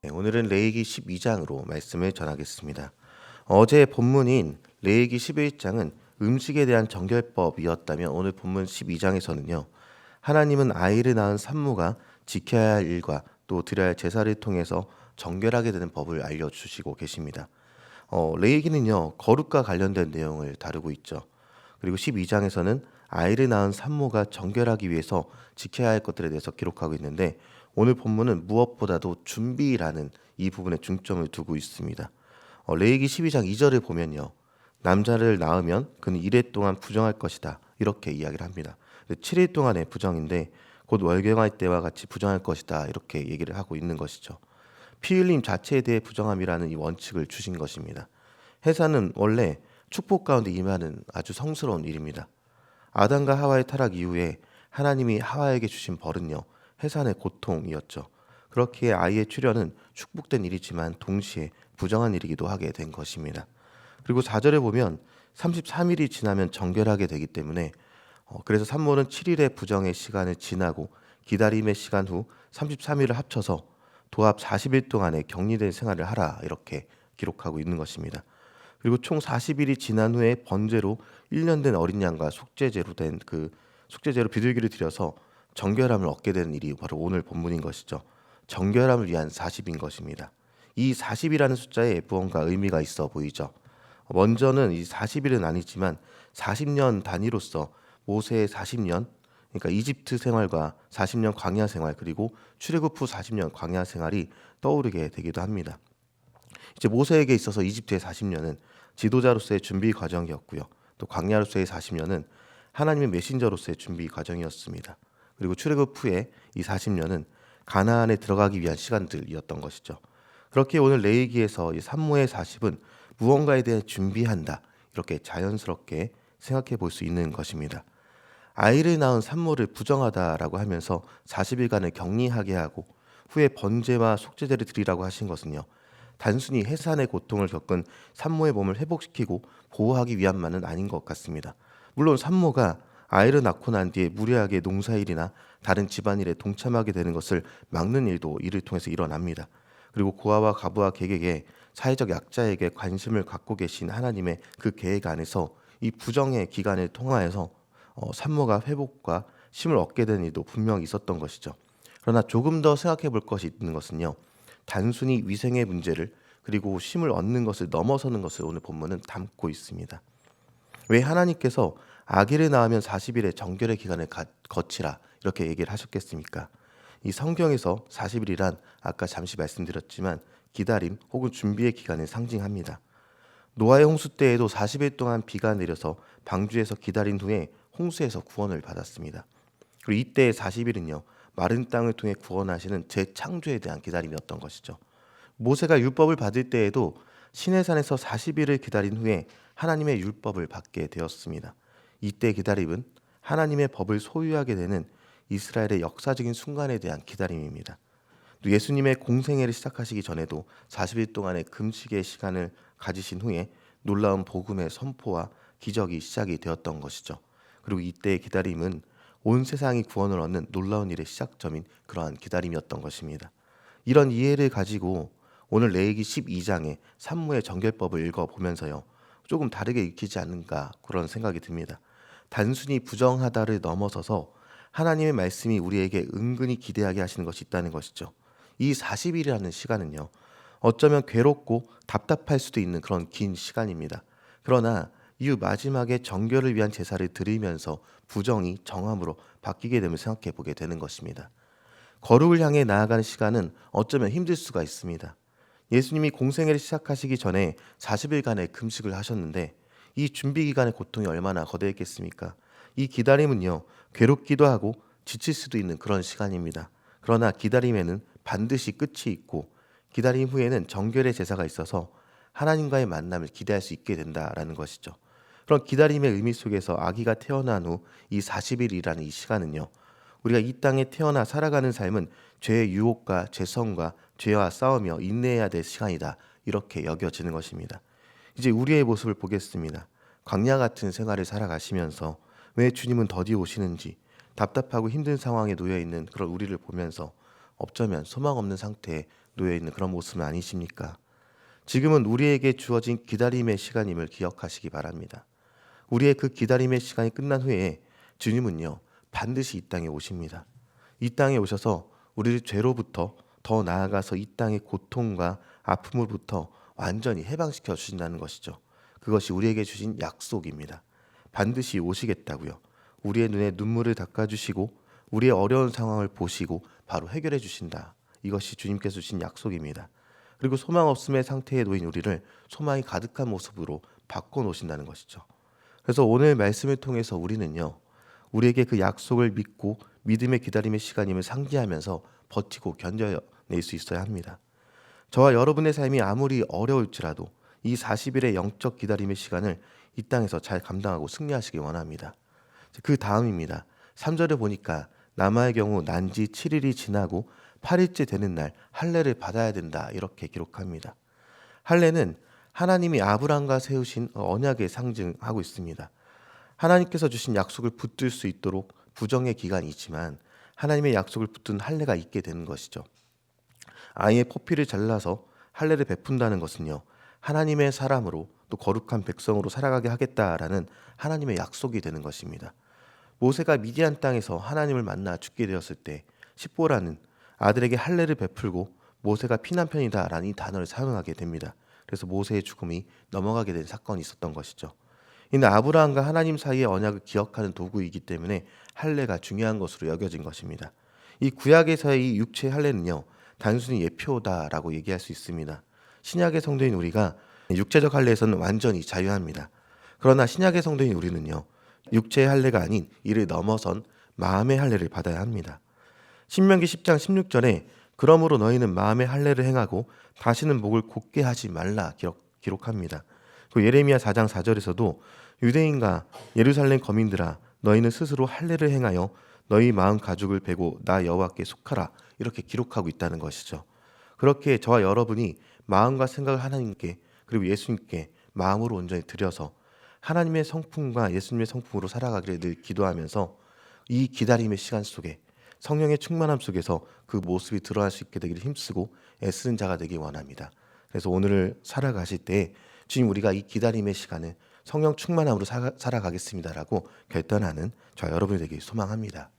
네, 오늘은 레위기 12장으로 말씀을 전하겠습니다. 어제 본문인 레위기 11장은 음식에 대한 정결법이었다면 오늘 본문 12장에서는요. 하나님은 아이를 낳은 산모가 지켜야 할 일과 또 드려야 할 제사를 통해서 정결하게 되는 법을 알려주시고 계십니다. 레위기는요. 거룩과 관련된 내용을 다루고 있죠. 그리고 12장에서는 아이를 낳은 산모가 정결하기 위해서 지켜야 할 것들에 대해서 기록하고 있는데 오늘 본문은 무엇보다도 준비라는 이 부분에 중점을 두고 있습니다. 레위기 12장 2절을 보면요. 남자를 낳으면 그는 1일 동안 부정할 것이다. 이렇게 이야기를 합니다. 7일 동안의 부정인데 곧 월경할 때와 같이 부정할 것이다. 이렇게 얘기를 하고 있는 것이죠. 피 흘림 자체에 대해 부정함이라는 이 원칙을 주신 것입니다. 해산은 원래 축복 가운데 임하는 아주 성스러운 일입니다. 아담과 하와의 타락 이후에 하나님이 하와에게 주신 벌은요. 해산의 고통이었죠. 그렇기에 아이의 출현은 축복된 일이지만 동시에 부정한 일이기도 하게 된 것입니다. 그리고 4절에 보면 33일이 지나면 정결하게 되기 때문에 그래서 산모는 7일의 부정의 시간을 지나고 기다림의 시간 후 33일을 합쳐서 도합 40일 동안의 격리된 생활을 하라 이렇게 기록하고 있는 것입니다. 그리고 총 40일이 지난 후에 번제로 1년 된 어린 양과 속죄제로 비둘기를 드려서 정결함을 얻게 되는 일이 바로 오늘 본문인 것이죠. 정결함을 위한 40인 것입니다. 이 40이라는 숫자에 무언가 의미가 있어 보이죠. 먼저는 이 40일은 아니지만 40년 단위로서 모세의 40년, 그러니까 이집트 생활과 40년 광야 생활 그리고 출애굽 후 40년 광야 생활이 떠오르게 되기도 합니다. 이제 모세에게 있어서 이집트의 40년은 지도자로서의 준비 과정이었고요. 또 광야로서의 40년은 하나님의 메신저로서의 준비 과정이었습니다. 그리고 출애굽 후에 이 40년은 가나안에 들어가기 위한 시간들이었던 것이죠. 그렇게 오늘 레위기에서 이 산모의 40은 무언가에 대해 준비한다. 이렇게 자연스럽게 생각해 볼 수 있는 것입니다. 아이를 낳은 산모를 부정하다라고 하면서 40일간을 격리하게 하고 후에 번제와 속죄제를 드리라고 하신 것은요. 단순히 해산의 고통을 겪은 산모의 몸을 회복시키고 보호하기 위함만은 아닌 것 같습니다. 물론 산모가 아이를 낳고 난 뒤에 무리하게 농사일이나 다른 집안일에 동참하게 되는 것을 막는 일도 이를 통해서 일어납니다. 그리고 고아와 가부와 객에게 사회적 약자에게 관심을 갖고 계신 하나님의 그 계획 안에서 이 부정의 기간을 통하여서 산모가 회복과 쉼을 얻게 된 일도 분명히 있었던 것이죠. 그러나 조금 더 생각해 볼 것이 있는 것은요. 단순히 위생의 문제를 그리고 쉼을 얻는 것을 넘어서는 것을 오늘 본문은 담고 있습니다. 왜 하나님께서 아기를 낳으면 40일의 정결의 기간을 거치라 이렇게 얘기를 하셨겠습니까? 이 성경에서 40일이란 아까 잠시 말씀드렸지만 기다림 혹은 준비의 기간을 상징합니다. 노아의 홍수 때에도 40일 동안 비가 내려서 방주에서 기다린 후에 홍수에서 구원을 받았습니다. 그리고 이때의 40일은요. 마른 땅을 통해 구원하시는 재창조에 대한 기다림이었던 것이죠. 모세가 율법을 받을 때에도 시내산에서 40일을 기다린 후에 하나님의 율법을 받게 되었습니다. 이때 기다림은 하나님의 법을 소유하게 되는 이스라엘의 역사적인 순간에 대한 기다림입니다. 또 예수님의 공생애를 시작하시기 전에도 40일 동안의 금식의 시간을 가지신 후에 놀라운 복음의 선포와 기적이 시작이 되었던 것이죠. 그리고 이때의 기다림은 온 세상이 구원을 얻는 놀라운 일의 시작점인 그러한 기다림이었던 것입니다. 이런 이해를 가지고 오늘 레위기 12장의 산모의 정결법을 읽어보면서요. 조금 다르게 읽히지 않는가 그런 생각이 듭니다. 단순히 부정하다를 넘어서서 하나님의 말씀이 우리에게 은근히 기대하게 하시는 것이 있다는 것이죠. 이 40일이라는 시간은요. 어쩌면 괴롭고 답답할 수도 있는 그런 긴 시간입니다. 그러나 이후 마지막에 정결을 위한 제사를 드리면서 부정이 정함으로 바뀌게 됨을 생각해 보게 되는 것입니다. 거룩을 향해 나아가는 시간은 어쩌면 힘들 수가 있습니다. 예수님이 공생애를 시작하시기 전에 40일간의 금식을 하셨는데 이 준비 기간의 고통이 얼마나 거대했겠습니까? 이 기다림은요. 괴롭기도 하고 지칠 수도 있는 그런 시간입니다. 그러나 기다림에는 반드시 끝이 있고 기다림 후에는 정결의 제사가 있어서 하나님과의 만남을 기대할 수 있게 된다라는 것이죠. 그런 기다림의 의미 속에서 아기가 태어난 후 이 40일이라는 이 시간은요. 우리가 이 땅에 태어나 살아가는 삶은 죄의 유혹과 죄성과 죄와 싸우며 인내해야 될 시간이다. 이렇게 여겨지는 것입니다. 이제 우리의 모습을 보겠습니다. 광야 같은 생활을 살아가시면서 왜 주님은 더디 오시는지 답답하고 힘든 상황에 놓여 있는 그런 우리를 보면서 어쩌면 소망 없는 상태에 놓여 있는 그런 모습은 아니십니까? 지금은 우리에게 주어진 기다림의 시간임을 기억하시기 바랍니다. 우리의 그 기다림의 시간이 끝난 후에 주님은요, 반드시 이 땅에 오십니다. 이 땅에 오셔서 우리를 죄로부터 더 나아가서 이 땅의 고통과 아픔으로부터 완전히 해방시켜 주신다는 것이죠. 그것이 우리에게 주신 약속입니다. 반드시 오시겠다고요. 우리의 눈에 눈물을 닦아주시고 우리의 어려운 상황을 보시고 바로 해결해 주신다. 이것이 주님께서 주신 약속입니다. 그리고 소망 없음의 상태에 놓인 우리를 소망이 가득한 모습으로 바꿔놓으신다는 것이죠. 그래서 오늘 말씀을 통해서 우리는요, 우리에게 그 약속을 믿고 믿음의 기다림의 시간임을 상기하면서 버티고 견뎌낼 수 있어야 합니다. 저와 여러분의 삶이 아무리 어려울지라도 이 40일의 영적 기다림의 시간을 이 땅에서 잘 감당하고 승리하시기 원합니다. 그 다음입니다. 3절을 보니까 남아의 경우 난지 7일이 지나고 8일째 되는 날 할례를 받아야 된다 이렇게 기록합니다. 할례는 하나님이 아브라함과 세우신 언약을 상징하고 있습니다. 하나님께서 주신 약속을 붙들 수 있도록 부정의 기간이 있지만 하나님의 약속을 붙든 할례가 있게 되는 것이죠. 아이의 포피를 잘라서 할례를 베푼다는 것은요, 하나님의 사람으로 또 거룩한 백성으로 살아가게 하겠다라는 하나님의 약속이 되는 것입니다. 모세가 미디안 땅에서 하나님을 만나 죽게 되었을 때 십보라는 아들에게 할례를 베풀고 모세가 피난편이다라는 이 단어를 사용하게 됩니다. 그래서 모세의 죽음이 넘어가게 된 사건이 있었던 것이죠. 이는 아브라함과 하나님 사이의 언약을 기억하는 도구이기 때문에 할례가 중요한 것으로 여겨진 것입니다. 이 구약에서의 이 육체 할례는요, 단순히 예표다라고 얘기할 수 있습니다. 신약의 성도인 우리가 육체적 할례에서는 완전히 자유합니다. 그러나 신약의 성도인 우리는요, 육체의 할례가 아닌 이를 넘어선 마음의 할례를 받아야 합니다. 신명기 10장 16절에 그러므로 너희는 마음의 할례를 행하고 다시는 목을 곧게 하지 말라 기록합니다. 그 예레미야 4장 4절에서도 유대인과 예루살렘 거민들아 너희는 스스로 할례를 행하여 너희 마음 가죽을 베고 나 여호와께 속하라 이렇게 기록하고 있다는 것이죠. 그렇게 저와 여러분이 마음과 생각을 하나님께 그리고 예수님께 마음으로 온전히 드려서 하나님의 성품과 예수님의 성품으로 살아가기를 늘 기도하면서 이 기다림의 시간 속에 성령의 충만함 속에서 그 모습이 드러날 수 있게 되기를 힘쓰고 애쓰는 자가 되기 원합니다. 그래서 오늘을 살아가실 때 주님 우리가 이 기다림의 시간을 성령 충만함으로 살아가겠습니다라고 결단하는 저 여러분이 되길 소망합니다.